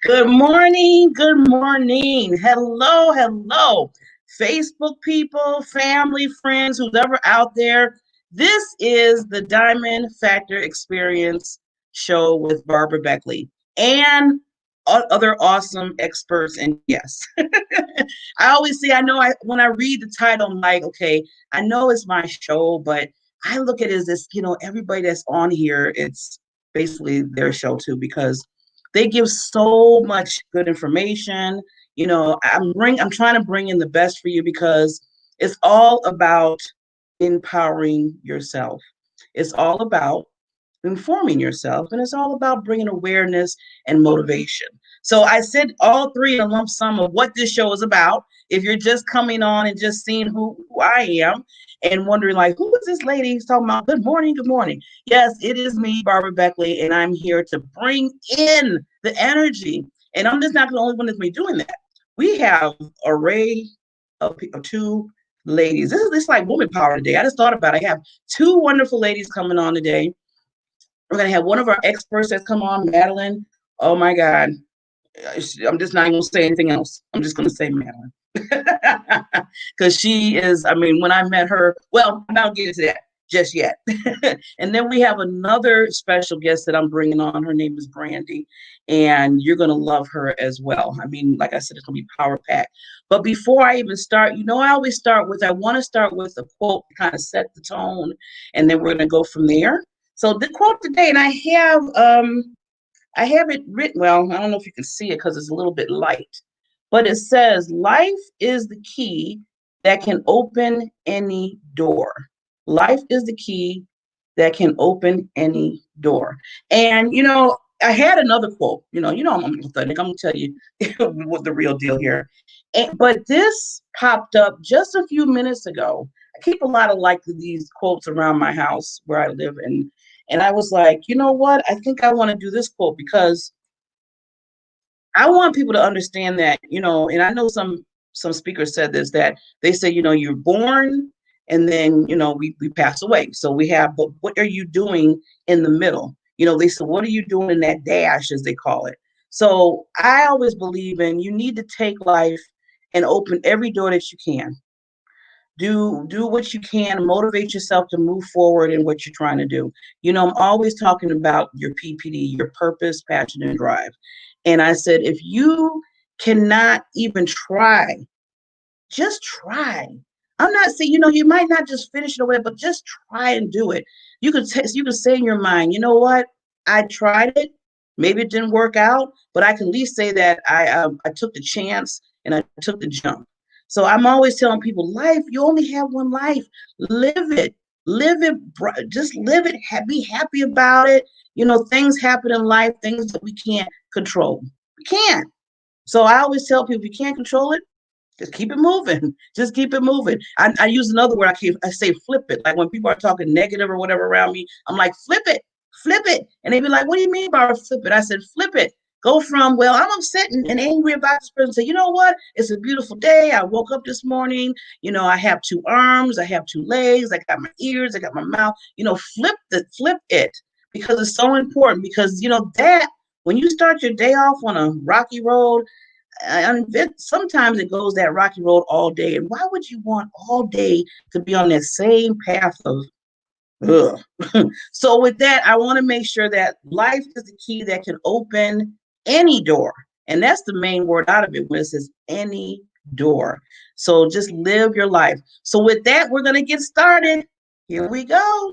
Good morning. Good morning. Hello, hello. Facebook people, family, friends, who's ever out there. This is the Diamond Factor Experience show with Barbara Beckley and other awesome experts and guests. I always say, when I read the title, I'm like, okay, I know it's my show, but I look at it as this, everybody that's on here, it's basically their show too, because they give so much good information. I'm trying to bring in the best for you because it's all about empowering yourself. It's all about informing yourself, and it's all about bringing awareness and motivation. So I said all three in a lump sum of what this show is about. If you're just coming on and just seeing who I am and wondering like, who is this lady who's talking about good morning, good morning. Yes, it is me, Barbara Beckley, and I'm here to bring in the energy. And I'm just not the only one that's me doing that. We have an array of two ladies. This is like woman power today. I just thought about it. I have two wonderful ladies coming on today. We're going to have one of our experts that's come on, Madeline. Oh my God. I'm just not even going to say anything else. I'm just going to say Madeline. Because she is, when I met her, well, I'm not getting to that just yet. And then we have another special guest that I'm bringing on. Her name is Brandy, and you're going to love her as well. Like I said, it's going to be power packed. But before I even start, I want to start with a quote to kind of set the tone, and then we're going to go from there. So the quote today, and I have it written. Well, I don't know if you can see it because it's a little bit light, but it says, "Life is the key that can open any door." Life is the key that can open any door. And I had another quote. I'm authentic. I'm gonna tell you what the real deal here. But this popped up just a few minutes ago. I keep a lot of these quotes around my house where I live in. And I was like, you know what? I think I want to do this quote because I want people to understand that, and I know some speakers said this, that they say, you're born and then, we pass away. So but what are you doing in the middle? They said, what are you doing in that dash, as they call it? So I always believe you need to take life and open every door that you can. Do what you can, motivate yourself to move forward in what you're trying to do. I'm always talking about your PPD, your purpose, passion, and drive. And I said, if you cannot even try, just try. I'm not saying, you might not just finish it away, but just try and do it. You could say in your mind, you know what? I tried it. Maybe it didn't work out, but I can at least say that I took the chance and I took the jump. So I'm always telling people, life, you only have one life. Live it. Just live it. Be happy about it. Things happen in life, things that we can't control. We can't. So I always tell people, if you can't control it, just keep it moving. Just keep it moving. I use another word. I say flip it. Like when people are talking negative or whatever around me, I'm like, flip it. And they be like, what do you mean by flip it? I said, flip it. Go from, well, I'm upset and angry about this person. Say, you know what? It's a beautiful day. I woke up this morning. I have two arms. I have two legs. I got my ears. I got my mouth. Flip it, because it's so important. Because, that when you start your day off on a rocky road, sometimes it goes that rocky road all day. And why would you want all day to be on that same path of ugh? So with that, I want to make sure that life is the key that can open any door. And that's the main word out of it when it says any door. So just live your life. So with that, we're going to get started. Here we go.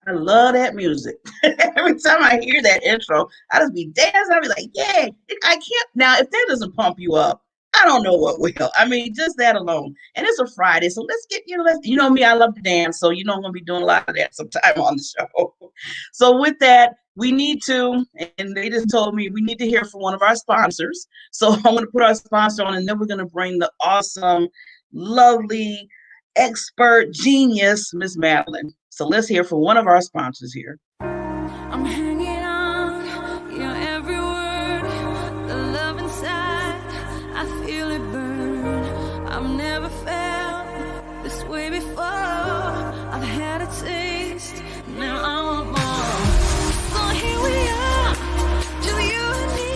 I love that music. Every time I hear that intro, I just be dancing. I be like, yeah, I can't. Now, if that doesn't pump you up, I don't know what will. I mean, just that alone. And it's a Friday, so let's get, you know me, I love to dance. So, I'm going to be doing a lot of that sometime on the show. So, with that, we need to, and they just told me we need to hear from one of our sponsors. So, I'm going to put our sponsor on, and then we're going to bring the awesome, lovely, expert, genius, Miss Madeline. So let's hear from one of our sponsors here. I'm hanging on your every word, the love inside, I feel it burn. I've never felt this way before. I've had a taste, now I want more. So here we are, just you and me.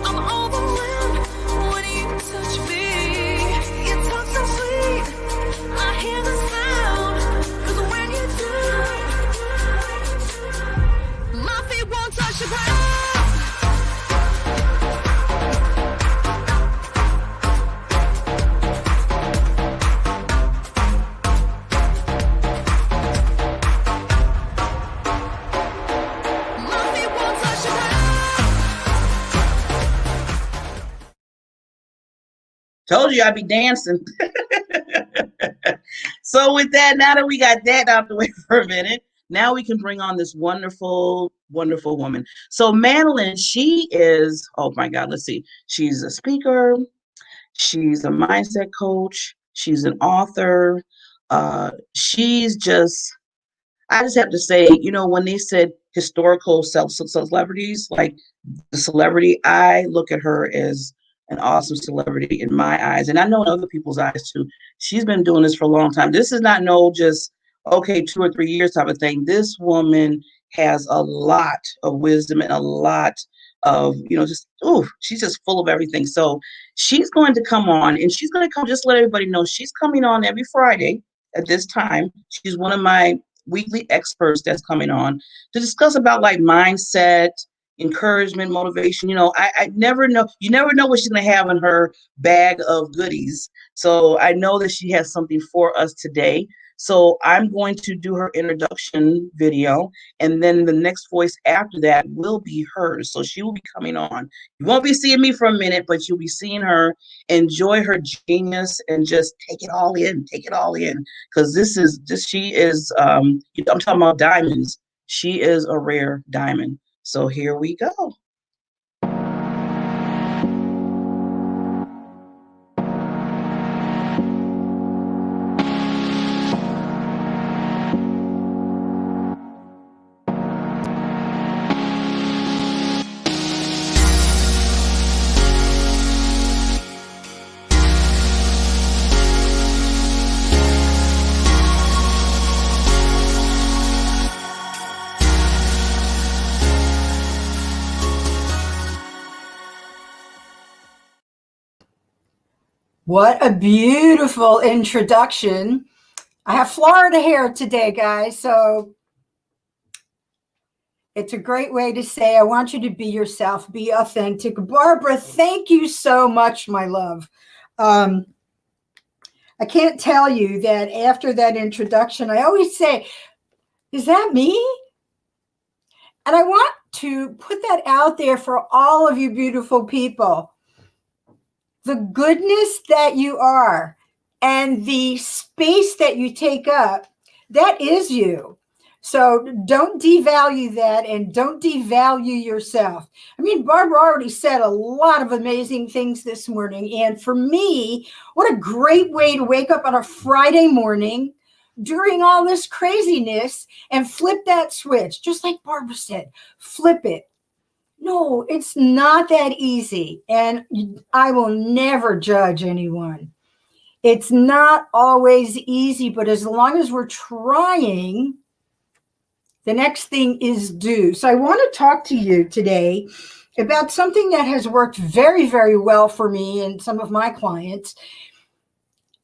I'm overwhelmed when you touch me. You talk so sweet, I hear the sound, 'cause when you do, my feet won't touch the ground. My feet won't touch the ground. Told you I'd be dancing. So with that, now that we got that out the way for a minute, now we can bring on this wonderful, wonderful woman. So Madeline, she is, oh my God, let's see. She's a speaker. She's a mindset coach. She's an author. She's just, I just have to say, when they said historical celebrities, like the celebrity, I look at her as an awesome celebrity in my eyes. And I know in other people's eyes too. She's been doing this for a long time. This is not no just, okay, 2 or 3 years type of thing. This woman has a lot of wisdom and a lot of, she's just full of everything. So she's going to come on, and she's going to come, just let everybody know she's coming on every Friday at this time. She's one of my weekly experts that's coming on to discuss about like mindset, encouragement, motivation. I never know. You never know what she's going to have in her bag of goodies. So I know that she has something for us today. So I'm going to do her introduction video, and then the next voice after that will be hers. So she will be coming on. You won't be seeing me for a minute, but you'll be seeing her. Enjoy her genius and just take it all in. Take it all in, because she is. I'm talking about diamonds. She is a rare diamond. So here we go. What a beautiful introduction. I have Florida hair today, guys, so it's a great way to say I want you to be yourself, be authentic. Barbara, thank you so much, my love. I can't tell you that after that introduction, I always say, is that me? And I want to put that out there for all of you beautiful people. The goodness that you are and the space that you take up, that is you. So don't devalue that, and don't devalue yourself. I mean, Barbara already said a lot of amazing things this morning. And for me, what a great way to wake up on a Friday morning during all this craziness and flip that switch. Just like Barbara said, flip it. No, it's not that easy. And I will never judge anyone. It's not always easy, but as long as we're trying, the next thing is do. So I want to talk to you today about something that has worked very, very well for me and some of my clients.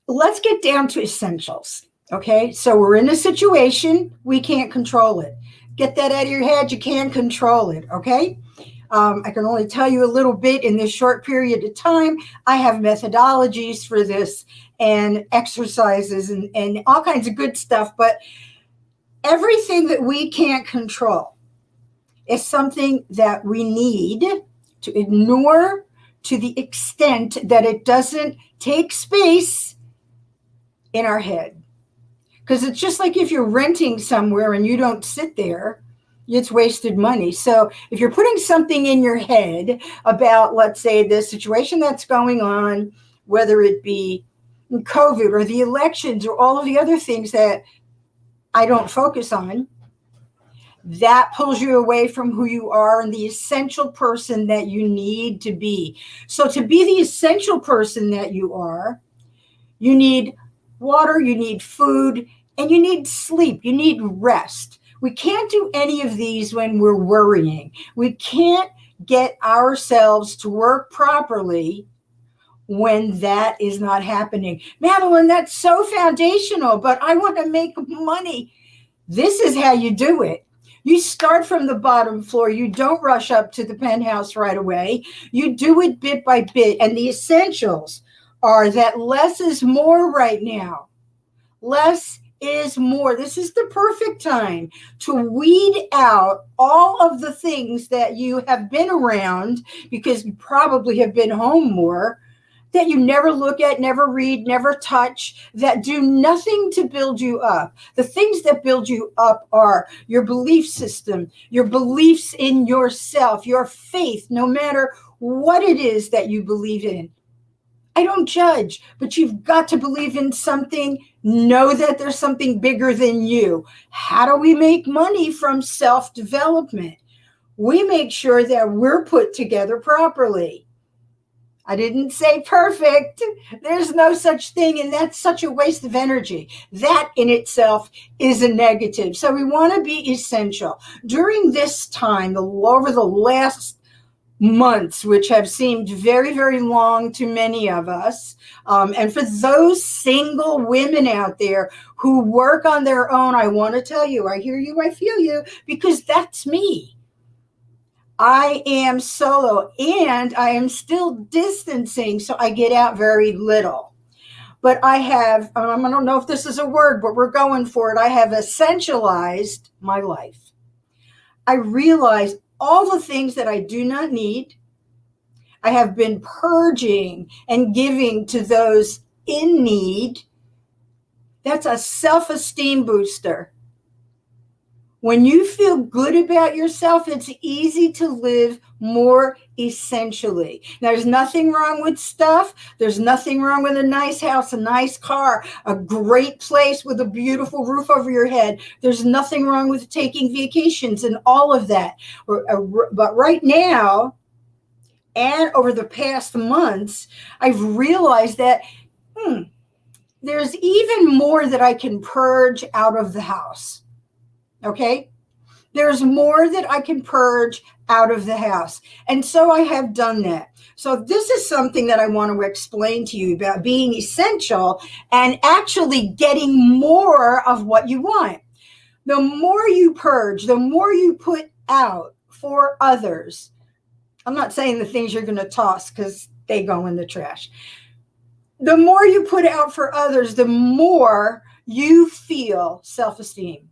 Let's get down to essentials. Okay, so we're in a situation, we can't control it. Get that out of your head. You can't control it. Okay. I can only tell you a little bit in this short period of time. I have methodologies for this and exercises and all kinds of good stuff. But everything that we can't control is something that we need to ignore to the extent that it doesn't take space in our head. Because it's just like if you're renting somewhere and you don't sit there, it's wasted money. So if you're putting something in your head about, let's say, the situation that's going on, whether it be COVID or the elections or all of the other things that I don't focus on, that pulls you away from who you are and the essential person that you need to be. So to be the essential person that you are, you need water, you need food, and you need sleep. You need rest. We can't do any of these when we're worrying. We can't get ourselves to work properly when that is not happening. Madeline, that's so foundational, but I want to make money. This is how you do it. You start from the bottom floor. You don't rush up to the penthouse right away. You do it bit by bit. And the essentials are that less is more right now. Less is more. This is the perfect time to weed out all of the things that you have been around, because you probably have been home more, that you never look at, never read, never touch, that do nothing to build you up. The things that build you up are your belief system, your beliefs in yourself, your faith, no matter what it is that you believe in. I don't judge, but you've got to believe in something. Know that there's something bigger than you. How do we make money from self-development? We make sure that we're put together properly. I didn't say perfect. There's no such thing, and that's such a waste of energy. That in itself is a negative. So we want to be essential. During this time, over the last months, which have seemed very, very long to many of us, and for those single women out there who work on their own, I want to tell you, I hear you, I feel you, because that's me. I am solo and I am still distancing, so I get out very little. But I have, I don't know if this is a word, but we're going for it. I have essentialized my life. I realize all the things that I do not need. I have been purging and giving to those in need. That's a self-esteem booster. When you feel good about yourself, it's easy to live more essentially. Now, there's nothing wrong with stuff. There's nothing wrong with a nice house, a nice car, a great place with a beautiful roof over your head. There's nothing wrong with taking vacations and all of that. But right now, and over the past months, I've realized that there's even more that I can purge out of the house. Okay, there's more that I can purge out of the house. And so I have done that. So this is something that I want to explain to you about being essential and actually getting more of what you want. The more you purge, the more you put out for others. I'm not saying the things you're going to toss because they go in the trash. The more you put out for others, the more you feel self-esteem.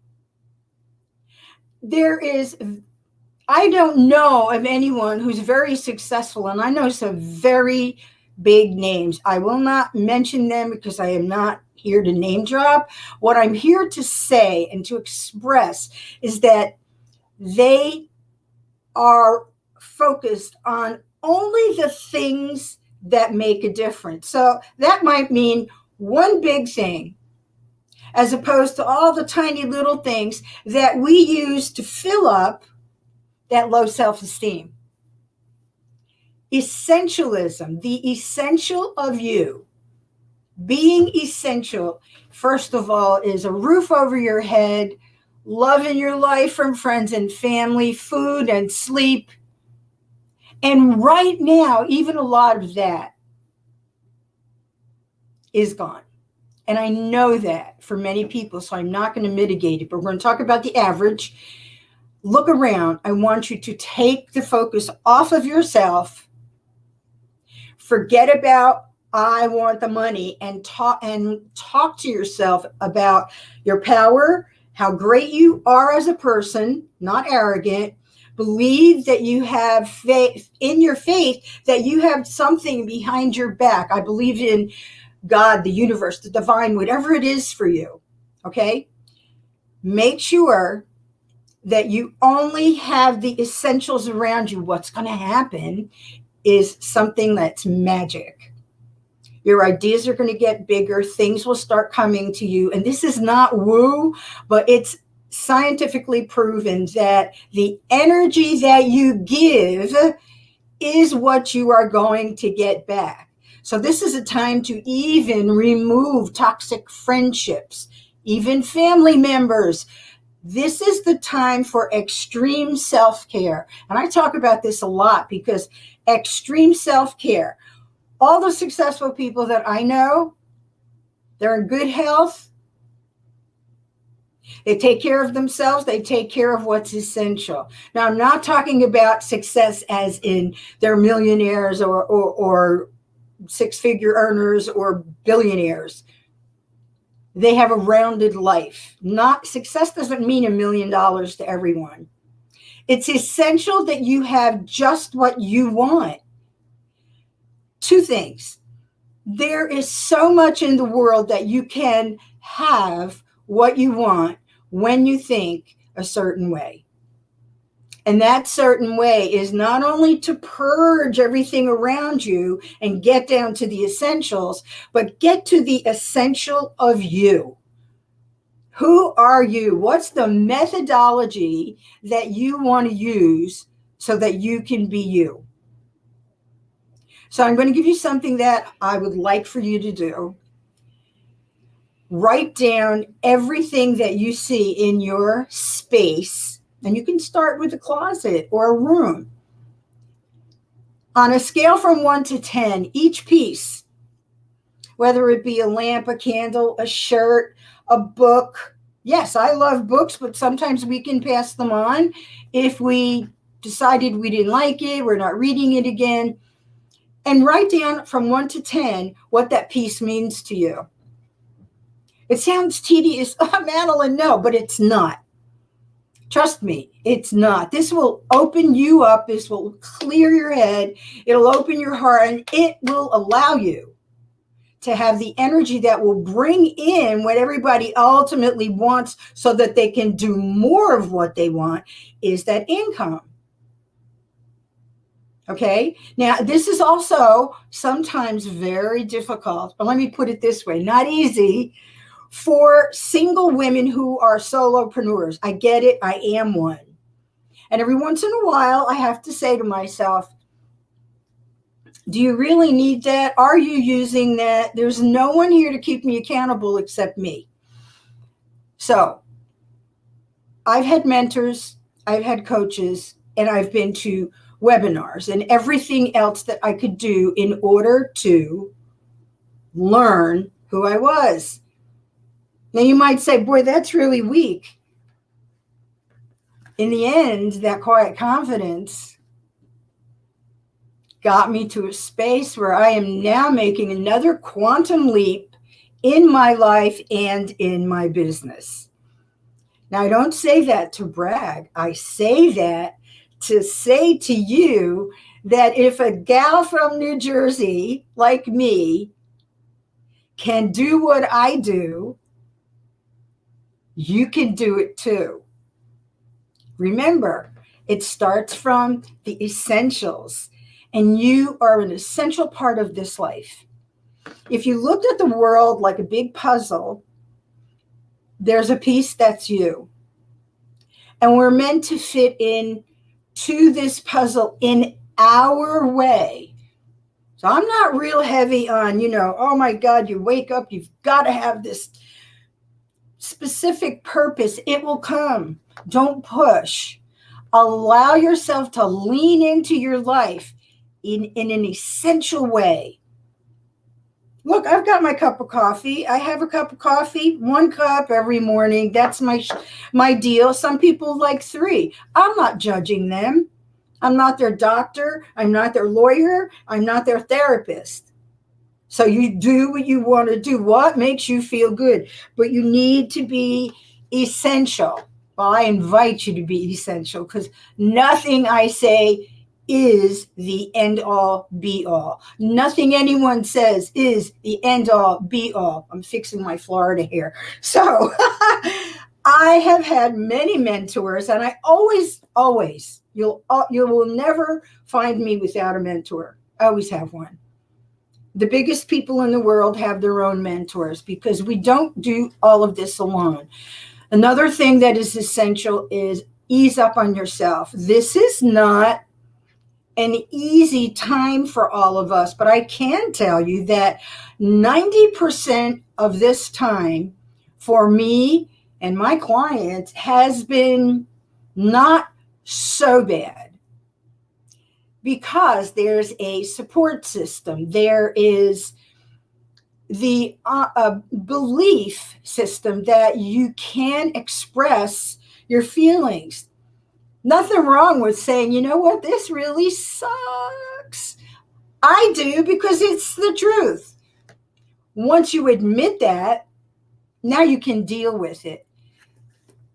I don't know of anyone who's very successful, and I know some very big names. I will not mention them because I am not here to name drop. What I'm here to say and to express is that they are focused on only the things that make a difference. So that might mean one big thing, as opposed to all the tiny little things that we use to fill up that low self-esteem. Essentialism, the essential of you, being essential, first of all, is a roof over your head, love in your life from friends and family, food and sleep. And right now, even a lot of that is gone. And I know that for many people, so I'm not going to mitigate it, but we're going to talk about the average. Look around. I want you to take the focus off of yourself. Forget about, I want the money, and talk to yourself about your power, how great you are as a person, not arrogant. Believe that you have faith in your faith, that you have something behind your back. I believe in God, the universe, the divine, whatever it is for you. Okay? Make sure that you only have the essentials around you. What's going to happen is something that's magic. Your ideas are going to get bigger. Things will start coming to you. And this is not woo, but it's scientifically proven that the energy that you give is what you are going to get back. So this is a time to even remove toxic friendships, even family members. This is the time for extreme self-care. And I talk about this a lot because extreme self-care, all the successful people that I know, they're in good health. They take care of themselves. They take care of what's essential. Now, I'm not talking about success as in they're millionaires or six-figure earners or billionaires. They have a rounded life. Not success doesn't mean $1 million to everyone. It's essential that you have just what you want. Two things. There is so much in the world that you can have what you want when you think a certain way. And that certain way is not only to purge everything around you and get down to the essentials, but get to the essential of you. Who are you? What's the methodology that you want to use so that you can be you? So I'm going to give you something that I would like for you to do. Write down everything that you see in your space. And you can start with a closet or a room. On a scale from 1 to 10, each piece, whether it be a lamp, a candle, a shirt, a book. Yes, I love books, but sometimes we can pass them on. If we decided we didn't like it, we're not reading it again. And write down from 1 to 10 what that piece means to you. It sounds tedious. Oh, Madeline, no, but it's not. Trust me, it's not. This will open you up. This will clear your head. It'll open your heart, and it will allow you to have the energy that will bring in what everybody ultimately wants so that they can do more of what they want, is that income. Okay? Now, this is also sometimes very difficult, but let me put it this way, not easy for single women who are solopreneurs. I get it. I am one. And every once in a while, I have to say to myself, do you really need that? Are you using that? There's no one here to keep me accountable except me. So I've had mentors, I've had coaches, and I've been to webinars and everything else that I could do in order to learn who I was. Now you might say, boy, that's really weak. In the end, that quiet confidence got me to a space where I am now making another quantum leap in my life and in my business. Now, I don't say that to brag. I say that to say to you that if a gal from New Jersey like me can do what I do, you can do it too. Remember, it starts from the essentials, and you are an essential part of this life. If you looked at the world like a big puzzle, there's a piece that's you. And we're meant to fit in to this puzzle in our way. So I'm not real heavy on, oh my God, you wake up, you've got to have this specific purpose. It will come. Don't push. Allow yourself to lean into your life in an essential way. Look, I've got my cup of coffee. I have a cup of coffee, 1 cup every morning. That's my deal. Some people like 3. I'm not judging them. I'm not their doctor. I'm not their lawyer. I'm not their therapist. So you do what you want to do, what makes you feel good. But you need to be essential. Well, I invite you to be essential, because nothing I say is the end all be all. Nothing anyone says is the end all be all. I'm fixing my Florida hair. So I have had many mentors, and I always, you will never find me without a mentor. I always have one. The biggest people in the world have their own mentors, because we don't do all of this alone. Another thing that is essential is ease up on yourself. This is not an easy time for all of us, but I can tell you that 90% of this time for me and my clients has been not so bad, because there's a support system. There is the belief system that you can express your feelings. Nothing wrong with saying, you know what, this really sucks. I do, because it's the truth. Once you admit that, now you can deal with it.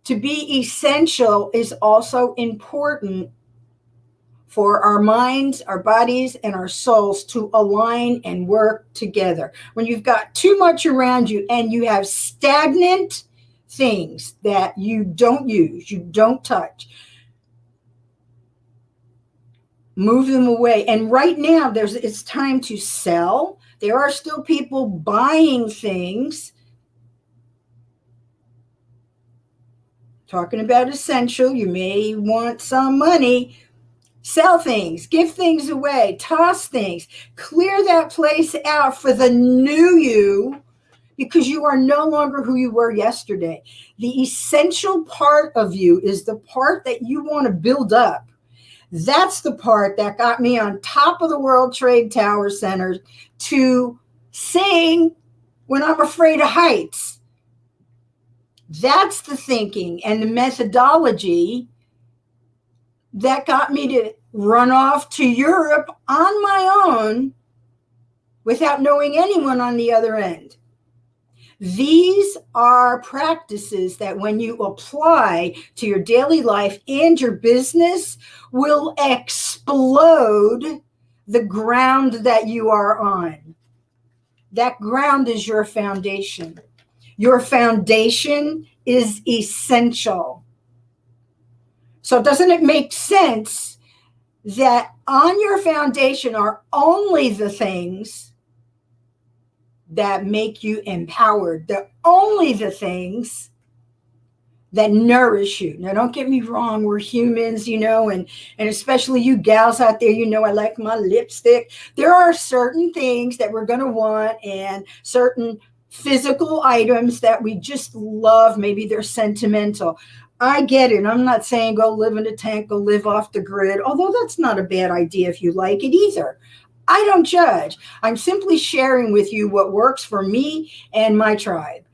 To be essential is also important for our minds, our bodies, and our souls to align and work together. When you've got too much around you and you have stagnant things that you don't use, you don't touch, move them away. And right now, it's time to sell. There are still people buying things. Talking about essential, you may want some money. Sell things, give things away, toss things, clear that place out for the new you, because you are no longer who you were yesterday. The essential part of you is the part that you want to build up. That's the part that got me on top of the World Trade Tower Center to sing when I'm afraid of heights. That's the thinking and the methodology that got me to run off to Europe on my own without knowing anyone on the other end. These are practices that when you apply to your daily life and your business will explode the ground that you are on. That ground is your foundation. Your foundation is essential. So doesn't it make sense that on your foundation are only the things that make you empowered? They're only the things that nourish you. Now, don't get me wrong. We're humans, and especially you gals out there, I like my lipstick. There are certain things that we're going to want, and certain physical items that we just love. Maybe they're sentimental. I get it. I'm not saying go live in a tent, go live off the grid, although that's not a bad idea if you like it either. I don't judge. I'm simply sharing with you what works for me and my tribe.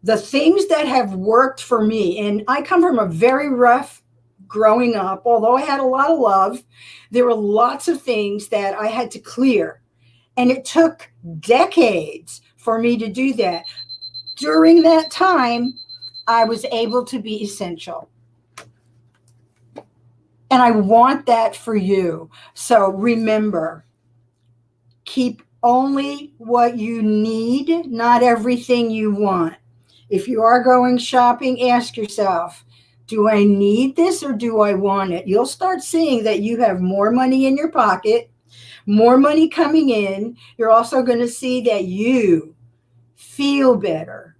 The things that have worked for me, and I come from a very rough growing up, although I had a lot of love, there were lots of things that I had to clear. And it took decades for me to do that. During that time, I was able to be essential. And I want that for you. So remember, keep only what you need, not everything you want. If you are going shopping, ask yourself, do I need this or do I want it? You'll start seeing that you have more money in your pocket, more money coming in. You're also going to see that you feel better.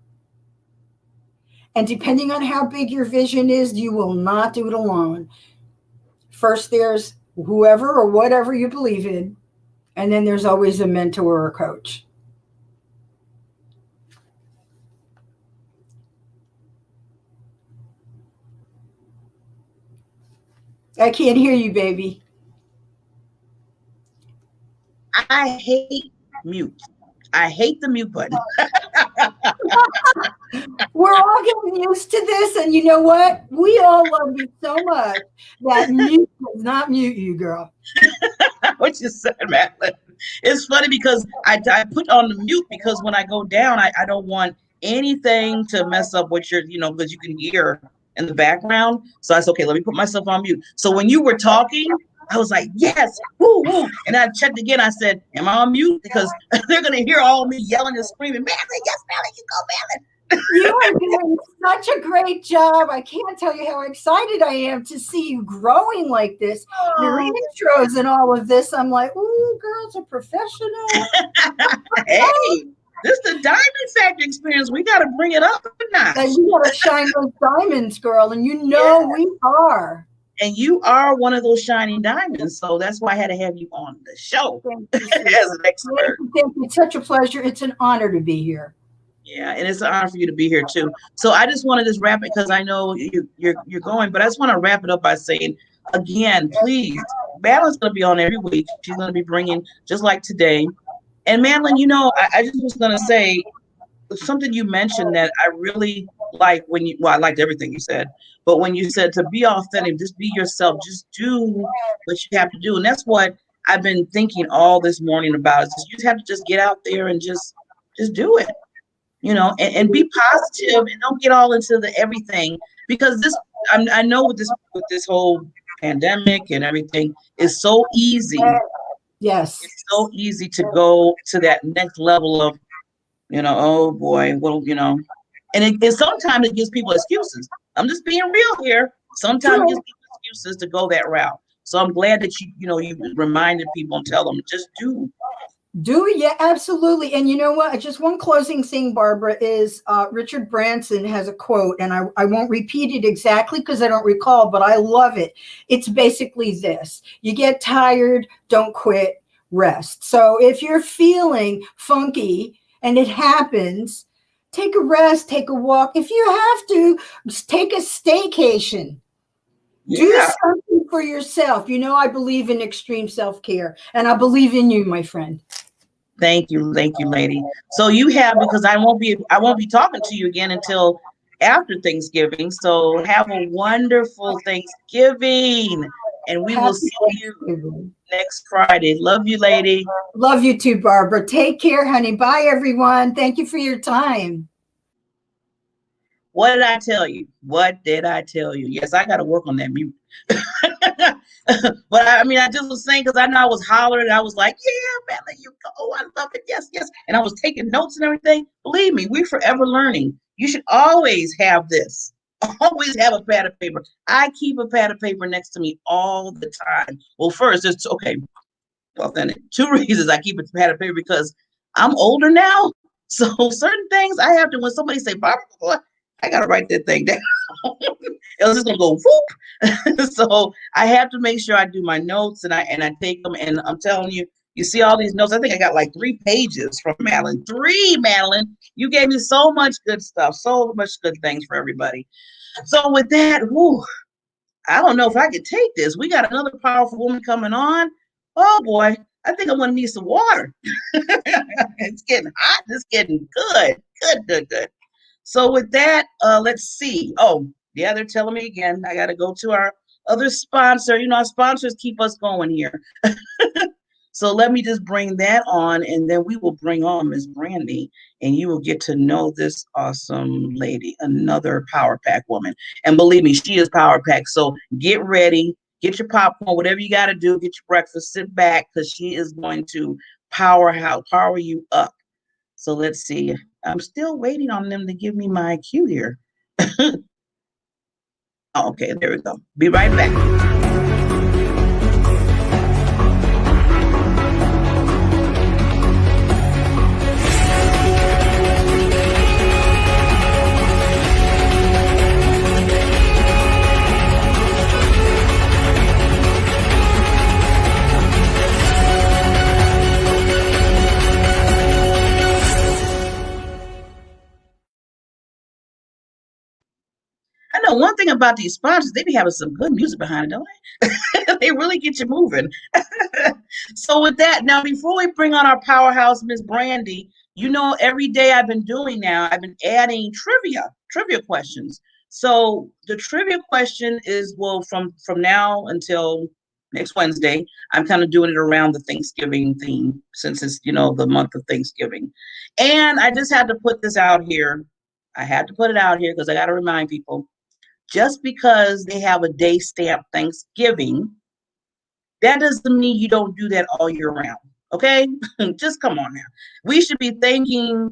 And depending on how big your vision is, you will not do it alone. First, there's whoever or whatever you believe in, and then there's always a mentor or a coach. I can't hear you, baby. I hate mute. I hate the mute button. We're all getting used to this, and you know what? We all love you so much that mute does not mute you, girl. What you said, Madeline. It's funny because I put on the mute because when I go down, I don't want anything to mess up what you're, because you can hear in the background. So I said, okay, let me put myself on mute. So when you were talking, I was like, yes, woo, woo. And I checked again. I said, am I on mute? Because they're going to hear all of me yelling and screaming, Madeline, yes, Madeline, you go, Madeline. You are doing such a great job. I can't tell you how excited I am to see you growing like this. Your intros and all of this, I'm like, ooh, girls are professional. Hey, this is the Diamond Factory experience. We got to bring it up a notch. And you got to shine those diamonds, girl, and you know we are. And you are one of those shining diamonds. So that's why I had to have you on the show as an expert. Thank you. It's such a pleasure. It's an honor to be here. Yeah, and it's an honor for you to be here too. So I just want to just wrap it because I know you're going, but I just want to wrap it up by saying again, please, Madeline's going to be on every week. She's going to be bringing just like today. And Madeline, I just was going to say something you mentioned that I really like I liked everything you said, but when you said to be authentic, just be yourself, just do what you have to do. And that's what I've been thinking all this morning about is you just have to just get out there and just do it. And be positive and don't get all into the everything because I know with this whole pandemic and everything is so easy. Yes. It's so easy to go to that next level of, oh boy, well, and sometimes it gives people excuses. I'm just being real here. Sometimes it gives people excuses to go that route. So I'm glad that you reminded people and tell them just do. Yeah, absolutely. And you know what? Just one closing thing, Barbara, is Richard Branson has a quote, and I won't repeat it exactly because I don't recall, but I love it. It's basically this: you get tired, don't quit, rest. So if you're feeling funky and it happens, take a rest, take a walk. If you have to, just take a staycation. Yeah. Do something for yourself. I believe in extreme self-care, and I believe in you, my friend. Thank you, lady. So you have, because I won't be talking to you again until after Thanksgiving. So have a wonderful Thanksgiving, and we will see you next Friday. Love you, lady. Love you too, Barbara. Take care, honey. Bye, everyone. Thank you for your time. What did I tell you? Yes, I got to work on that mute. But I just was saying because I know I was hollering. I was like, yeah, man, let you go. I love it. Yes, yes. And I was taking notes and everything. Believe me, we're forever learning. You should always have this. Always have a pad of paper. I keep a pad of paper next to me all the time. Well, first, it's okay. Well, then 2 reasons I keep a pad of paper because I'm older now. So certain things I have to, when somebody say, Barbara, I got to write that thing down. Else it's going to go whoop. So I have to make sure I do my notes and I take them. And I'm telling you, you see all these notes. I think I got like 3 pages from Madeline. 3, Madeline. You gave me so much good stuff, so much good things for everybody. So with that, I don't know if I could take this. We got another powerful woman coming on. Oh boy, I think I'm going to need some water. It's getting hot. It's getting good. Good. So with that, let's see. Oh, yeah, they're telling me again, I got to go to our other sponsor. Our sponsors keep us going here. So let me just bring that on, and then we will bring on Miss Brandy, and you will get to know this awesome lady, another Power Pack woman. And believe me, she is Power Pack. So get ready, get your popcorn, whatever you got to do, get your breakfast, sit back, because she is going to power you up. So let's see. I'm still waiting on them to give me my cue here. Okay, there we go. Be right back. I know one thing about these sponsors, they be having some good music behind it, don't they? They really get you moving. So with that, now before we bring on our powerhouse, Miss Brandy, every day I've been adding trivia questions. So the trivia question is, from now until next Wednesday. I'm kind of doing it around the Thanksgiving theme since it's, the month of Thanksgiving. And I just had to put this out here. I had to put it out here because I got to remind people, just because they have a day stamp Thanksgiving, that doesn't mean you don't do that all year round. Okay? Just come on now. We should be thanking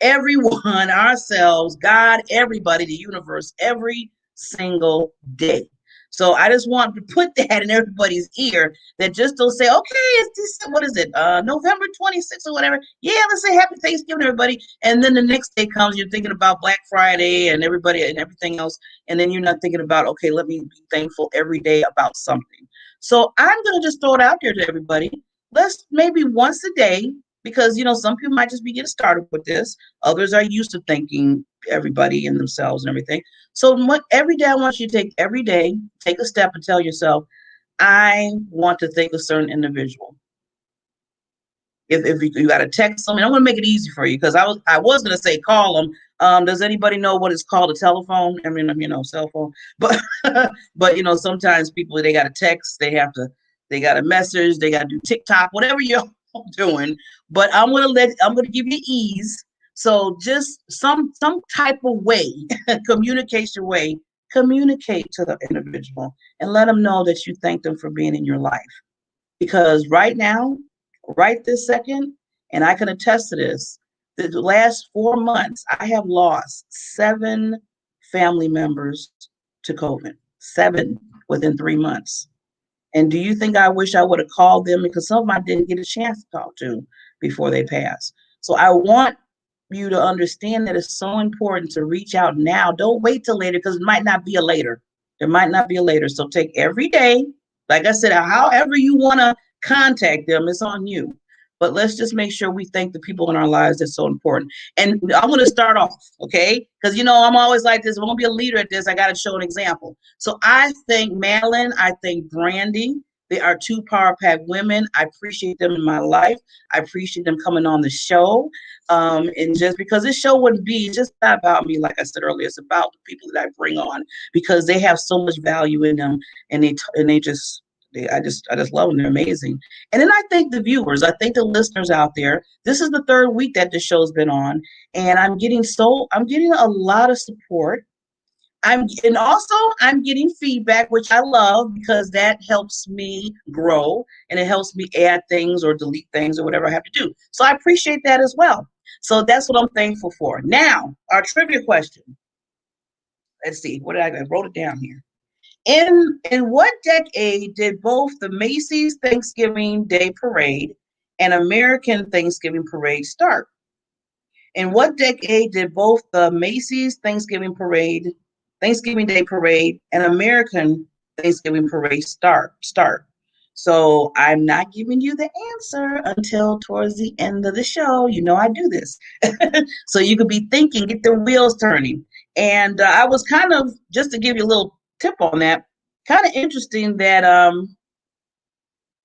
everyone, ourselves, God, everybody, the universe, every single day. So I just want to put that in everybody's ear, that just don't say, okay, it's this, what is it, November 26th or whatever. Yeah, let's say happy Thanksgiving, everybody. And then the next day comes, you're thinking about Black Friday and everybody and everything else. And then you're not thinking about, okay, let me be thankful every day about something. So I'm going to just throw it out there to everybody. Let's maybe once a day, because, some people might just be getting started with this. Others are used to thanking everybody and themselves and everything. So every day, I want you to take a step and tell yourself, I want to thank a certain individual. If you got to text them, and I'm going to make it easy for you, because I was going to say call them. Does anybody know what is called a telephone? I mean, cell phone. But but sometimes people, they got to text, they got a message, they got to do TikTok, whatever you're doing. But I'm going to give you ease. So just some type of way, communication way, communicate to the individual and let them know that you thank them for being in your life. Because right now, right this second, and I can attest to this, the last 4 months, I have lost 7 family members to COVID, 7 within 3 months. And do you think I wish I would have called them? Because some of them I didn't get a chance to talk to before they passed. So I want you to understand that it's so important to reach out now. Don't wait till later, because it might not be a later. There might not be a later. So take every day, like I said, however you want to contact them, it's on you. But let's just make sure we thank the people in our lives that's so important. And I'm going to start off, okay? Because, I'm always like this. If I'm going to be a leader at this, I got to show an example. So I thank Madeline. I thank Brandy. They are 2 Power Pack women. I appreciate them in my life. I appreciate them coming on the show. And just because this show wouldn't be just not about me, like I said earlier, it's about the people that I bring on, because they have so much value in them, and I just love them. They're amazing. And then I thank the viewers. I thank the listeners out there. This is the 3rd week that the show's been on, and I'm getting a lot of support. I'm getting feedback, which I love, because that helps me grow and it helps me add things or delete things or whatever I have to do. So I appreciate that as well. So that's what I'm thankful for. Now, our trivia question. Let's see. I wrote it down here. In what decade did both the Macy's Thanksgiving Day Parade and American Thanksgiving Parade start? In what decade did both the Macy's Thanksgiving Day Parade and American Thanksgiving Parade start? So I'm not giving you the answer until towards the end of the show. I do this. So you could be thinking, get the wheels turning. And I was kind of, just to give you a little tip on that, kind of interesting that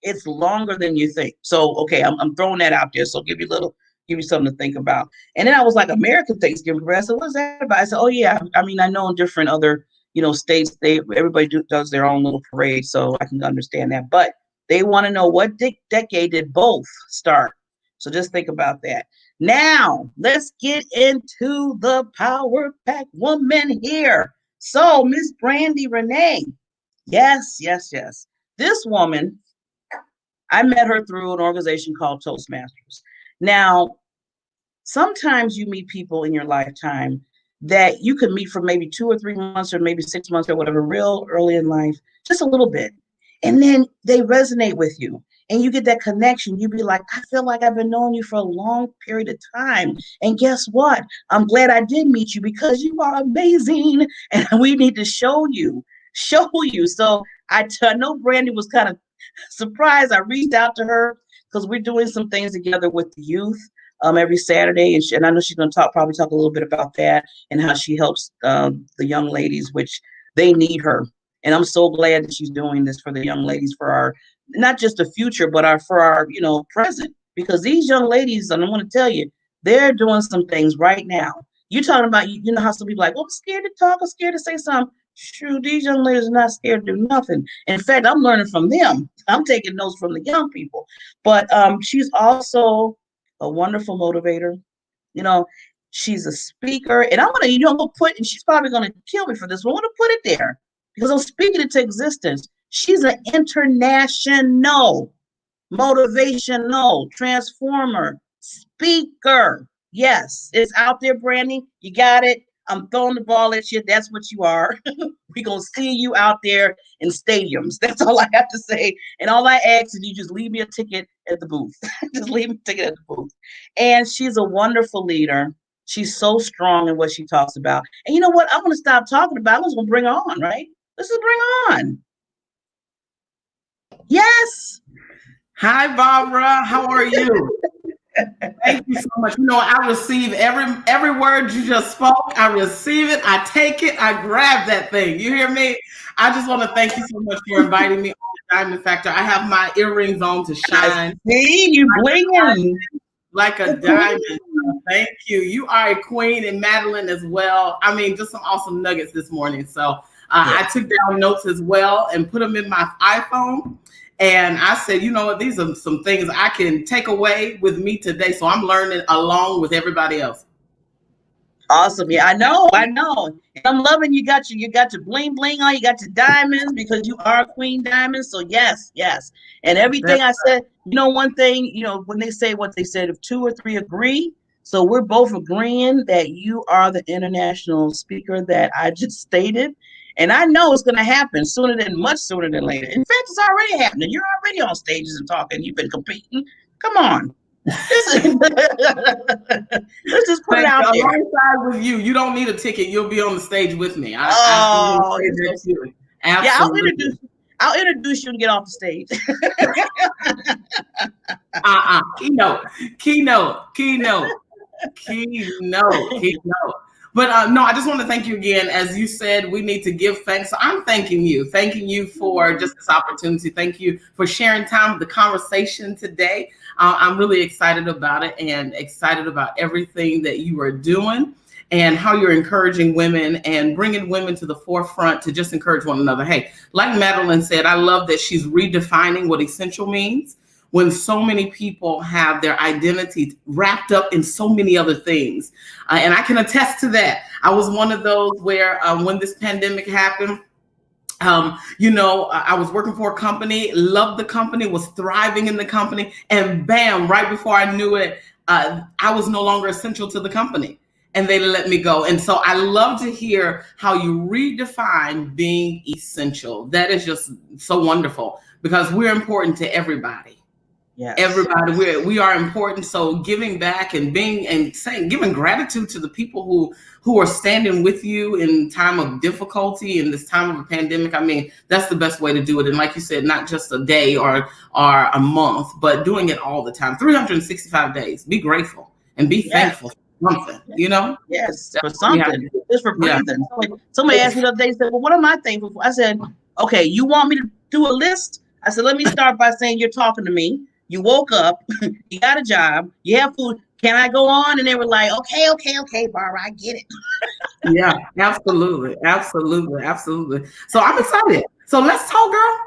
it's longer than you think. So, okay, I'm throwing that out there. So give you something to think about. And then I was like, American Thanksgiving Parade. I said, what's that about? I said, oh yeah, I mean, I know in different other, states, everybody does their own little parade, so I can understand that. But they want to know what decade did both start. So just think about that. Now, let's get into the Power Pack woman here. So, Miss Brandy Renee. Yes. This woman, I met her through an organization called Toastmasters. Now, sometimes you meet people in your lifetime that you could meet for maybe 2 or 3 months or maybe 6 months or whatever, real early in life, just a little bit. And then they resonate with you and you get that connection. You be like, I feel like I've been knowing you for a long period of time. And guess what? I'm glad I did meet you, because you are amazing. And we need to show you. So I know Brandy was kind of surprised. I reached out to her because we're doing some things together with the youth every Saturday. And I know she's going to probably talk a little bit about that and how she helps the young ladies, which they need her. And I'm so glad that she's doing this for the young ladies, for our, not just the future, but for our, present, because these young ladies, and I want to tell you, they're doing some things right now. You're talking about, how some people are like, well, I'm scared to talk, I'm scared to say something. shoot, these young ladies are not scared to do nothing. In fact, I'm learning from them. I'm taking notes from the young people. But she's also a wonderful motivator. You know, she's a speaker, and I'm gonna, I'm gonna put, and she's probably gonna kill me for this, but I'm gonna put it there because I'm speaking it to existence. She's an international motivational transformer speaker. Yes, it's out there, Brandy. You got it. I'm throwing the ball at you. That's what you are. We're going to see you out there in stadiums. That's all I have to say. And all I ask is you just leave me a ticket at the booth. Just leave me a ticket at the booth. And she's a wonderful leader. She's so strong in what she talks about. And you know what? I'm going to stop talking about it. I'm just going to bring her on, right? Let's just bring her on. Yes. Hi, Barbara. How are you? Thank you so much. You know, I receive every word you just spoke. I receive it. I take it. I grab that thing. You hear me? I just want to thank you so much for inviting me on the Diamond Factor. I have my earrings on to shine. See, you blinging like a diamond. Thank you. You are a queen, and Madeline as well. I mean, just some awesome nuggets this morning. So I took down notes as well and put them in my iPhone. And I said, you know what, these are some things I can take away with me today. So I'm learning along with everybody else. Awesome. Yeah, I know. And I'm loving you got your bling bling on, you got your diamonds because you are Queen Diamond. So yes. And everything I said, you know, one thing, you know, when they say what they said, if 2 or 3 agree, so we're both agreeing that you are the international speaker that I just stated. And I know it's going to happen much sooner than later. In fact, it's already happening. You're already on stages and talking. You've been competing. Come on. Let's just put it out there. Alongside with you, you don't need a ticket. You'll be on the stage with me. Absolutely. Yeah, I'll introduce you and get off the stage. Keynote. But no, I just want to thank you again. As you said, we need to give thanks. So I'm thanking you for just this opportunity. Thank you for sharing time with the conversation today. I'm really excited about it and excited about everything that you are doing and how you're encouraging women and bringing women to the forefront to just encourage one another. Hey, like Madeline said, I love that she's redefining what essential means, when so many people have their identity wrapped up in so many other things. And I can attest to that. I was one of those where when this pandemic happened, I was working for a company, loved the company, was thriving in the company, and bam, right before I knew it, I was no longer essential to the company. And they let me go. And so I love to hear how you redefine being essential. That is just so wonderful because we're important to everybody. Yes. Everybody, we are important. So giving back and giving gratitude to the people who are standing with you in time of difficulty in this time of a pandemic. I mean, that's the best way to do it. And like you said, not just a day or a month, but doing it all the time, 365 days. Be grateful and be thankful for something, you know? Yes, for something. Just for breathing. Yeah. Somebody asked me the other day, said, well, what am I thankful for? I said, okay, you want me to do a list? I said, let me start by saying you're talking to me. You woke up, you got a job, you have food. Can I go on? And they were like, okay, Barbara, I get it. Yeah, absolutely. So I'm excited. So let's talk, girl.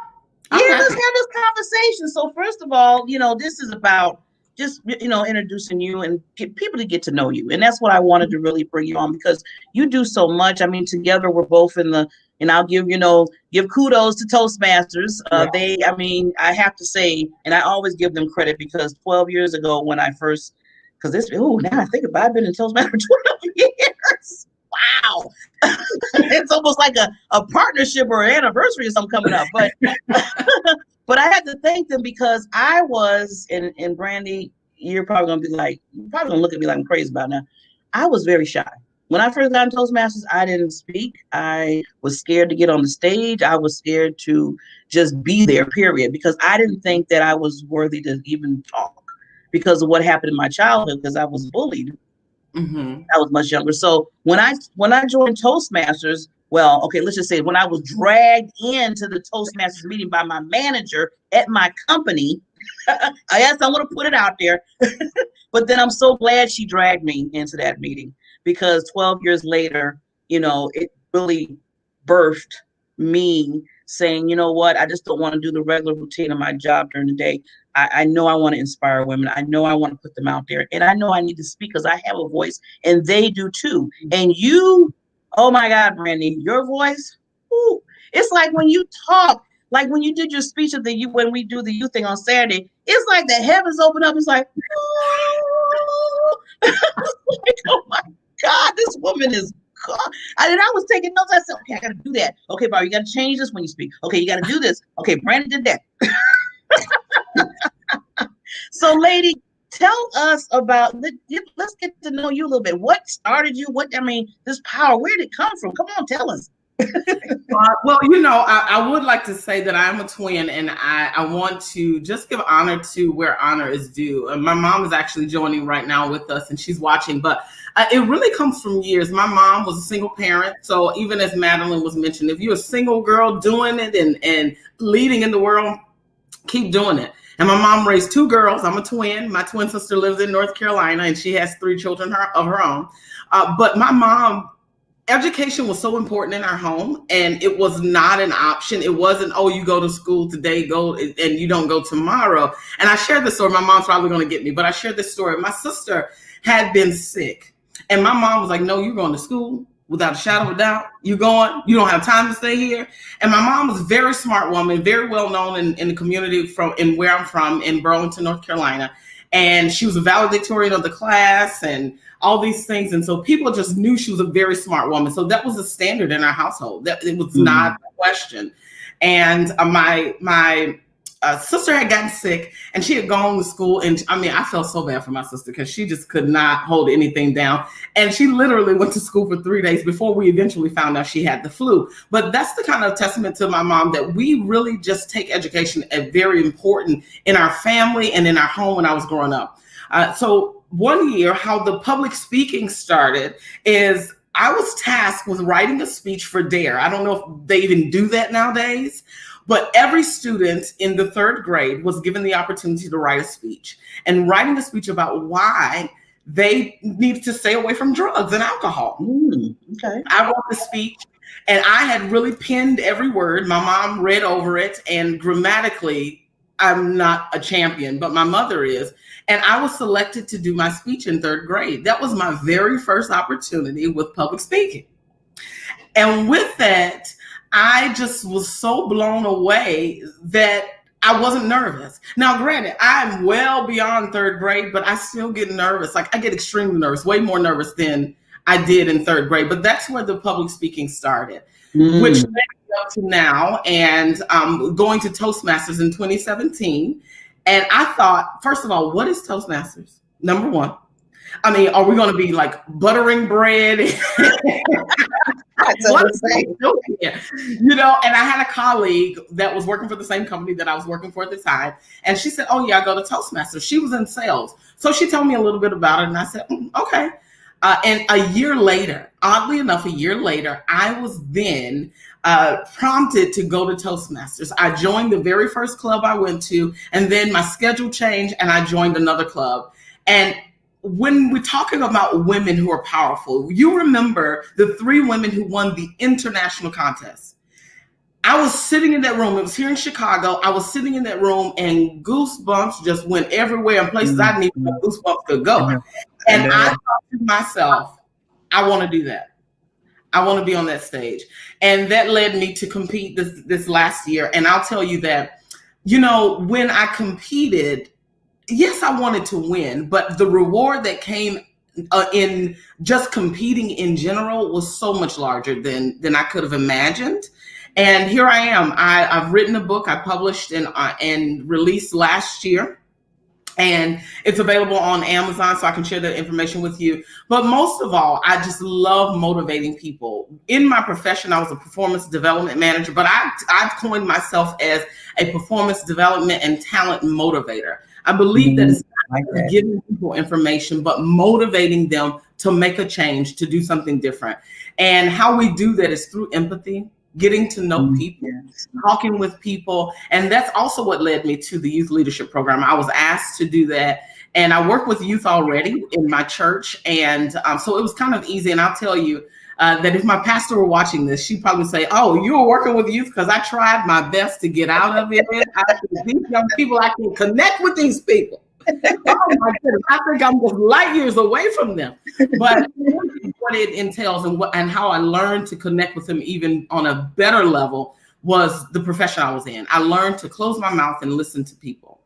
Let's have this conversation. So first of all, this is about just, introducing you and get people to get to know you. And that's what I wanted to really bring you on because you do so much. I mean, together we're both and I'll give kudos to Toastmasters. I have to say, and I always give them credit because 12 years ago when I first, now I think about it, I've been in Toastmasters for 12 years. Wow. It's almost like a partnership or an anniversary or something coming up. But but I had to thank them because I was, and Brandy, you're probably going to look at me like I'm crazy about now. I was very shy. When I first got in Toastmasters, I didn't speak. I was scared to get on the stage. I was scared to just be there, period, because I didn't think that I was worthy to even talk because of what happened in my childhood, because I was bullied. Mm-hmm. I was much younger. So when I joined Toastmasters, let's just say when I was dragged into the Toastmasters meeting by my manager at my company, I'm going to put it out there, but then I'm so glad she dragged me into that meeting. Because 12 years later, it really birthed me saying, you know what, I just don't want to do the regular routine of my job during the day. I know I want to inspire women. I know I want to put them out there. And I know I need to speak because I have a voice and they do too. And you, oh my God, Brandy, your voice, ooh, it's like when you talk, like when you did your speech at the youth, when we do the youth thing on Saturday, it's like the heavens open up. It's like, oh my God, this woman is God. And I was taking notes. I said, okay, I got to do that. Okay, Barbara, you got to change this when you speak. Okay, you got to do this. Okay, Brandon did that. So, lady, tell us about, let's get to know you a little bit. What started you? This power, where did it come from? Come on, tell us. Well, you know, I would like to say that I'm a twin, and I want to just give honor to where honor is due. And my mom is actually joining right now with us, and she's watching, but it really comes from years. My mom was a single parent, so even as Madeline was mentioned, if you're a single girl doing it and leading in the world, keep doing it. And my mom raised 2 girls. I'm a twin. My twin sister lives in North Carolina, and she has 3 children of her own. But my mom, education was so important in our home, and it was not an option. It wasn't, oh, you go to school today, go, and you don't go tomorrow. And I shared this story. My mom's probably going to get me, but I shared this story. My sister had been sick, and my mom was like, no, you're going to school without a shadow of a doubt. You're going, you don't have time to stay here. And my mom was a very smart woman, very well known in the community in where I'm from, in Burlington, North Carolina. And she was a valedictorian of the class and all these things. And so people just knew she was a very smart woman. So that was a standard in our household. That it was not a question. And my sister had gotten sick, and she had gone to school. And I mean, I felt so bad for my sister because she just could not hold anything down. And she literally went to school for 3 days before we eventually found out she had the flu. But that's the kind of testament to my mom that we really just take education as very important in our family and in our home when I was growing up. So one year, how the public speaking started is I was tasked with writing a speech for DARE. I don't know if they even do that nowadays, but every student in the 3rd grade was given the opportunity to write a speech, and writing a speech about why they needed to stay away from drugs and alcohol. Okay. I wrote the speech, and I had really penned every word. My mom read over it, and grammatically, I'm not a champion, but my mother is. And I was selected to do my speech in 3rd grade. That was my very first opportunity with public speaking. And with that, I just was so blown away that I wasn't nervous. Now, granted, I'm well beyond 3rd grade, but I still get nervous. Like, I get extremely nervous, way more nervous than I did in 3rd grade. But that's where the public speaking started, which led me up to now, and going to Toastmasters in 2017. And I thought, first of all, what is Toastmasters? Number one. I mean, are we going to be like buttering bread? You know, and I had a colleague that was working for the same company that I was working for at the time. And she said, oh, yeah, I go to Toastmasters. She was in sales. So she told me a little bit about it. And I said, okay. And a year later, oddly enough, a year later, I was then prompted to go to Toastmasters. I joined the very first club I went to, and then my schedule changed and I joined another club. And when we're talking about women who are powerful, you remember the 3 women who won the international contest. I was sitting in that room. It was here in Chicago. I was sitting in that room, and goosebumps just went everywhere in places I didn't even know goosebumps could go. And I thought to myself, I want to do that. I want to be on that stage. And that led me to compete this last year. And I'll tell you that, you know, when I competed, yes, I wanted to win, but the reward that came in just competing in general was so much larger than I could have imagined. And here I am. I've written a book I published and released last year. And it's available on Amazon, so I can share that information with you. But most of all, I just love motivating people. In my profession, I was a performance development manager, but I've coined myself as a performance development and talent motivator. I believe that it's not giving people information, but motivating them to make a change, to do something different. And how we do that is through empathy, getting to know people, talking with people. And that's also what led me to the Youth Leadership Program. I was asked to do that. And I work with youth already in my church. And so it was kind of easy. And I'll tell you that if my pastor were watching this, she'd probably say, oh, you were working with youth, because I tried my best to get out of it. These young people, I can connect with these people. Oh my goodness, I think I'm just light years away from them. But what it entails and how I learned to connect with them even on a better level was the profession I was in. I learned to close my mouth and listen to people.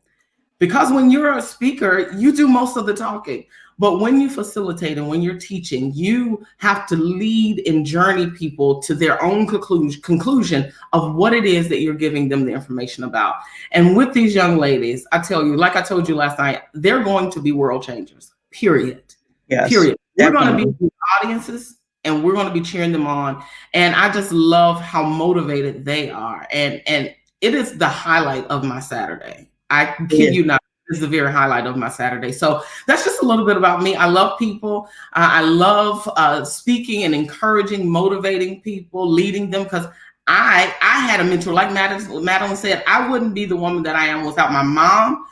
Because when you're a speaker, you do most of the talking. But when you facilitate and when you're teaching, you have to lead and journey people to their own conclusion of what it is that you're giving them the information about. And with these young ladies, I tell you, like I told you last night, they're going to be world changers, period. Yes, period. definitely. We're going to be audiences and we're going to be cheering them on. And I just love how motivated they are. And it is the highlight of my Saturday. I kid you not. Is the very highlight of my Saturday. So that's just a little bit about me. I love people. I love speaking and encouraging, motivating people, leading them, because I had a mentor, like Madeline said. I wouldn't be the woman that I am without my mom,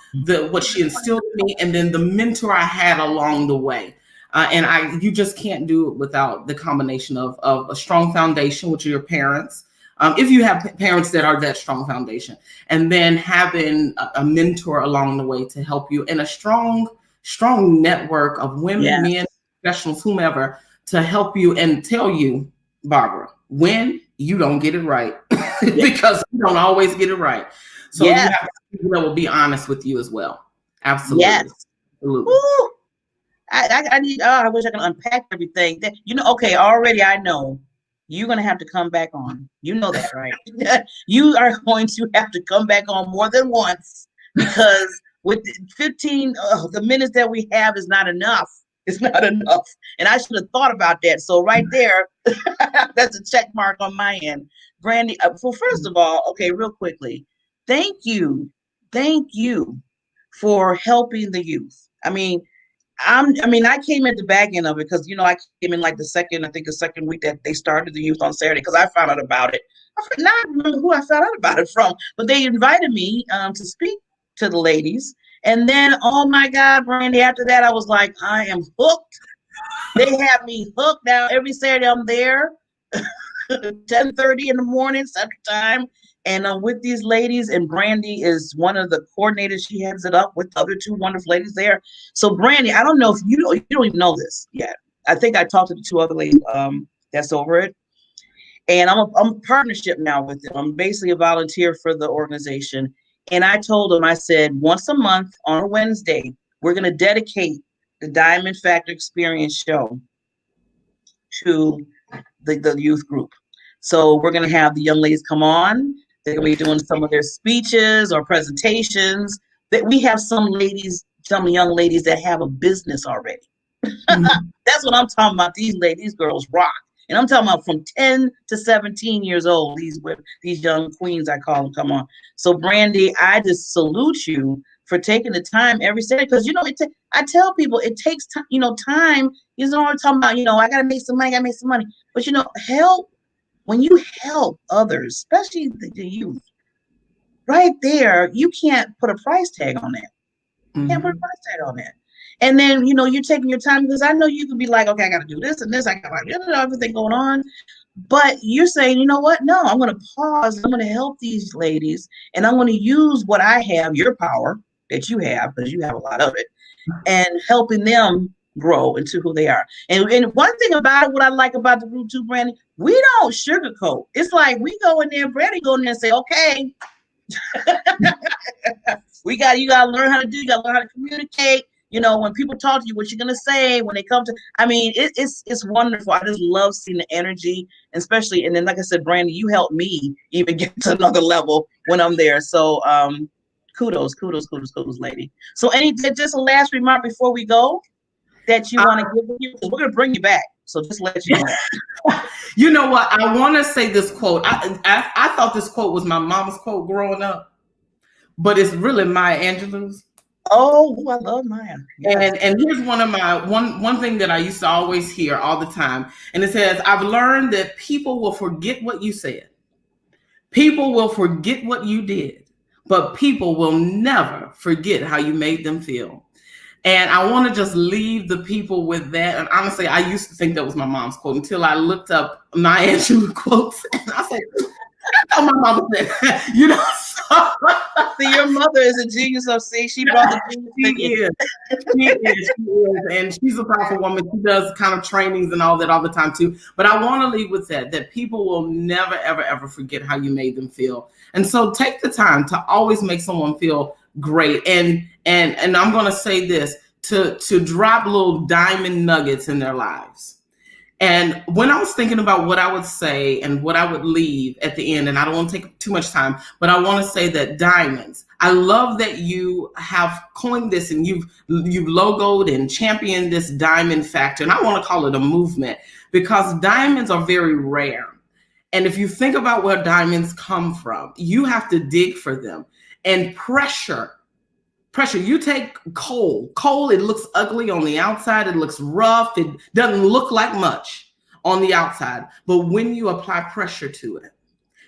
what she instilled in me, and then the mentor I had along the way. And you just can't do it without the combination of a strong foundation, which are your parents. If you have parents that are that strong foundation, and then having a mentor along the way to help you, and a strong network of women, men, professionals, whomever, to help you and tell you, Barbara, when you don't get it right, because you don't always get it right. So you have people that will be honest with you as well. Absolutely. Yes. Absolutely. Ooh. I wish I could unpack everything. Okay, already I know. You're going to have to come back on. You know that, right? You are going to have to come back on more than once, because with 15, the minutes that we have is not enough. It's not enough. And I should have thought about that. So right there, that's a check mark on my end. Brandy, well, first of all, okay, real quickly, thank you for helping the youth. I came at the back end of it because, I came in like the second week that they started the youth on Saturday, because I found out about it. I not remember who I found out about it from, but they invited me to speak to the ladies. And then, oh my God, Brandy, after that, I was like, I am hooked. They have me hooked now. Every Saturday I'm there, 10:30 in the morning, Central Time. And with these ladies, and Brandy is one of the coordinators. She heads it up with the other two wonderful ladies there. So Brandy, I don't know if you don't even know this yet. I think I talked to the two other ladies that's over it. And I'm a partnership now with them. I'm basically a volunteer for the organization. And I told them, I said, once a month on a Wednesday, we're going to dedicate the Diamond Factor Experience show to the youth group. So we're going to have the young ladies come on. They're going to be doing some of their speeches or presentations. That we have some young ladies that have a business already. Mm-hmm. That's what I'm talking about. These girls rock. And I'm talking about from 10 to 17 years old, these young queens, I call them, come on. So Brandy, I just salute you for taking the time every Saturday, because, I tell people it takes time, time, I'm talking about, I got to make some money, but, help. When you help others, especially the youth, right there, you can't put a price tag on that. Mm-hmm. Can't put a price tag on that. And then, you're taking your time, because I know you could be like, okay, I got to do this and this, I got everything going on. But you're saying, you know what? No, I'm going to pause. I'm going to help these ladies, and I'm going to use what I have, your power that you have, because you have a lot of it, and helping them grow into who they are. And one thing about it, what I like about the group too, Brandy, we don't sugarcoat. It's like we go in there, Brandy go in there and say, okay, you got to learn how to do, you got to learn how to communicate. When people talk to you, what you're going to say when they come to, it's wonderful. I just love seeing the energy, especially, and then, like I said, Brandy, you helped me even get to another level when I'm there. So, kudos, lady. So just a last remark before we go that you want to give them, because we're going to bring you back. So just let you know. You know what? I want to say this quote. I thought this quote was my mom's quote growing up, but it's really Maya Angelou's. Oh, I love Maya. Yes. And here's one of my one thing that I used to always hear all the time. And it says, I've learned that people will forget what you said. People will forget what you did, but people will never forget how you made them feel. And I want to just leave the people with that. And honestly, I used to think that was my mom's quote until I looked up Maya Angelou quotes. And I was like, I thought my mama said that. You know, so. See, your mother is a genius of see, she brought the genius. She is, and she's a powerful woman. She does kind of trainings and all that all the time too. But I want to leave with that people will never, ever, ever forget how you made them feel. And so take the time to always make someone feel great. And I'm going to say this, to drop little diamond nuggets in their lives. And when I was thinking about what I would say and what I would leave at the end, and I don't want to take too much time, but I want to say that diamonds, I love that you have coined this and you've logoed and championed this diamond factor. And I want to call it a movement because diamonds are very rare. And if you think about where diamonds come from, you have to dig for them. And pressure, you take coal, it looks ugly on the outside. It looks rough. It doesn't look like much on the outside. But when you apply pressure to it,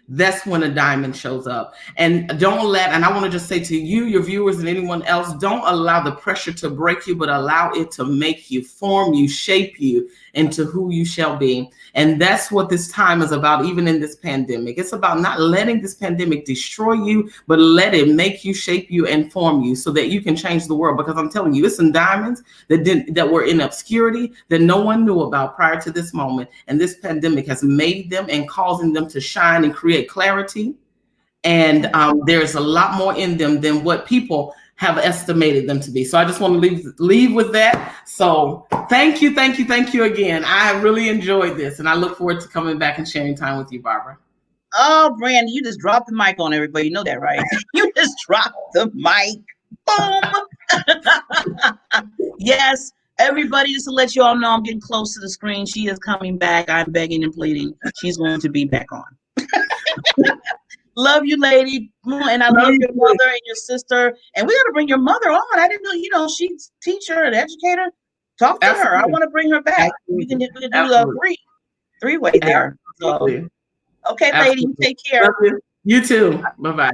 that's when a diamond shows up. And and I want to just say to you, your viewers, and anyone else, don't allow the pressure to break you, but allow it to make you, form you, shape you into who you shall be. And that's what this time is about, even in this pandemic. It's about not letting this pandemic destroy you, but let it make you, shape you, and form you so that you can change the world. Because I'm telling you, it's some diamonds that were in obscurity that no one knew about prior to this moment. And this pandemic has made them and causing them to shine and create clarity. And there's a lot more in them than what people have estimated them to be. So I just want to leave with that. So thank you again. I really enjoyed this, and I look forward to coming back and sharing time with you, Barbara. Oh, Brandy, you just dropped the mic on everybody. You know that, right? You just dropped the mic. Boom. Yes, everybody, just to let you all know, I'm getting close to the screen. She is coming back. I'm begging and pleading. She's going to be back on. Love you, lady. And I love your mother and your sister. And we got to bring your mother on. I didn't know, she's a teacher, an educator. Talk to her. I want to bring her back. We can do the three-way there. So, okay, lady, you take care. You too. Bye-bye.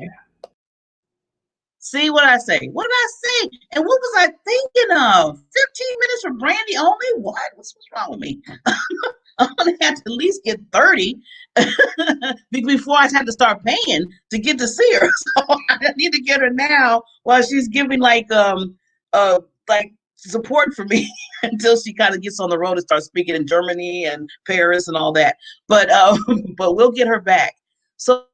See what I say? What did I say? And what was I thinking of? 15 minutes for Brandy only? What? What's wrong with me? I'm going to have to at least get 30 before I have to start paying to get to see her. So I need to get her now while she's giving like support for me until she kind of gets on the road and starts speaking in Germany and Paris and all that. But we'll get her back. So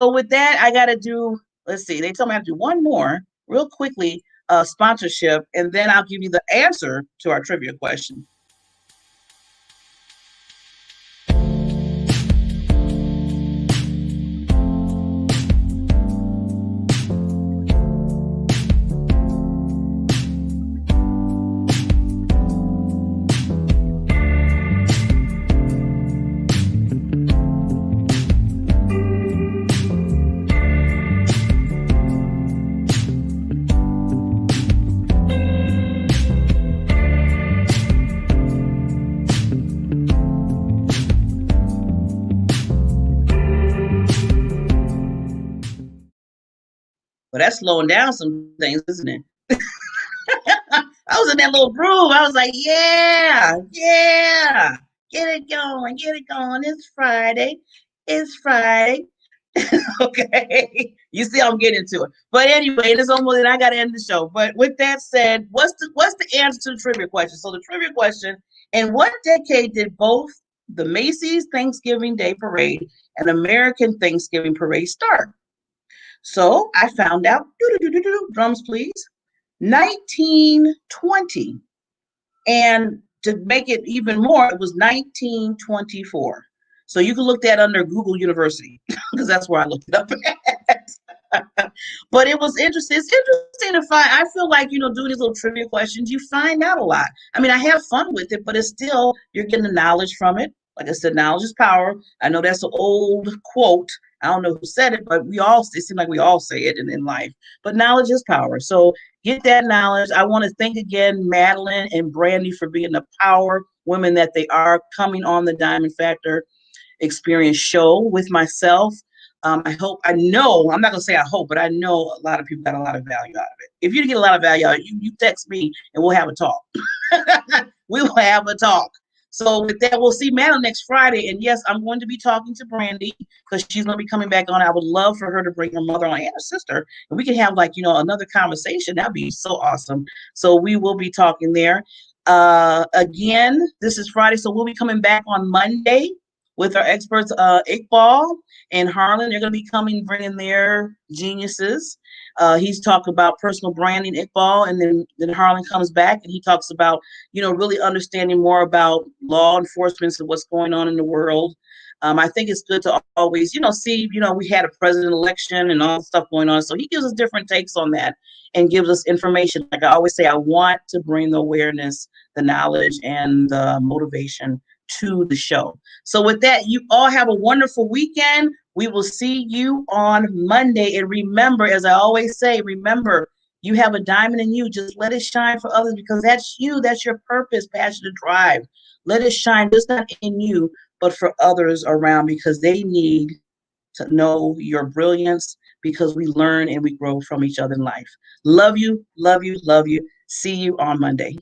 with that, I got to do, let's see, they told me I have to do one more real quickly, sponsorship, and then I'll give you the answer to our trivia question. But that's slowing down some things, isn't it? I was in that little groove. I was like, yeah, get it going. It's Friday. Okay. You see, I'm getting into it. But anyway, it's almost, and I got to end the show. But with that said, what's the answer to the trivia question? So the trivia question, in what decade did both the Macy's Thanksgiving Day Parade and American Thanksgiving Parade start? So I found out, drums please, 1920. And to make it even more, it was 1924. So you can look that under Google University because that's where I looked it up at. But it was interesting. It's interesting to find. I feel like, doing these little trivia questions, you find out a lot. I mean, I have fun with it, but it's still, you're getting the knowledge from it. Like I said, knowledge is power. I know that's an old quote. I don't know who said it, but it seems like we all say it in life. But knowledge is power. So get that knowledge. I want to thank again Madeline and Brandy for being the power women that they are, coming on the Diamond Factor Experience show with myself. I know, I'm not gonna say I hope, but I know a lot of people got a lot of value out of it. If you didn't get a lot of value out of it, you text me and we'll have a talk. We will have a talk. So with that, we'll see Madeline next Friday. And yes, I'm going to be talking to Brandy because she's going to be coming back on. I would love for her to bring her mother on and her sister, and we can have like, another conversation. That'd be so awesome. So we will be talking there. Again, this is Friday, so we'll be coming back on Monday with our experts, Iqbal and Harlan. They're going to be coming, bringing their geniuses. He's talking about personal branding, Iqbal, and then Harlan comes back and he talks about, really understanding more about law enforcement and what's going on in the world. I think it's good to always, see, we had a president election and all the stuff going on. So he gives us different takes on that and gives us information. Like I always say, I want to bring the awareness, the knowledge, and the motivation to the show. So with that, you all have a wonderful weekend. We will see you on Monday. And remember, as I always say, remember, you have a diamond in you. Just let it shine for others because that's you. That's your purpose, passion, and drive. Let it shine just not in you, but for others around because they need to know your brilliance because we learn and we grow from each other in life. Love you, love you, love you. See you on Monday.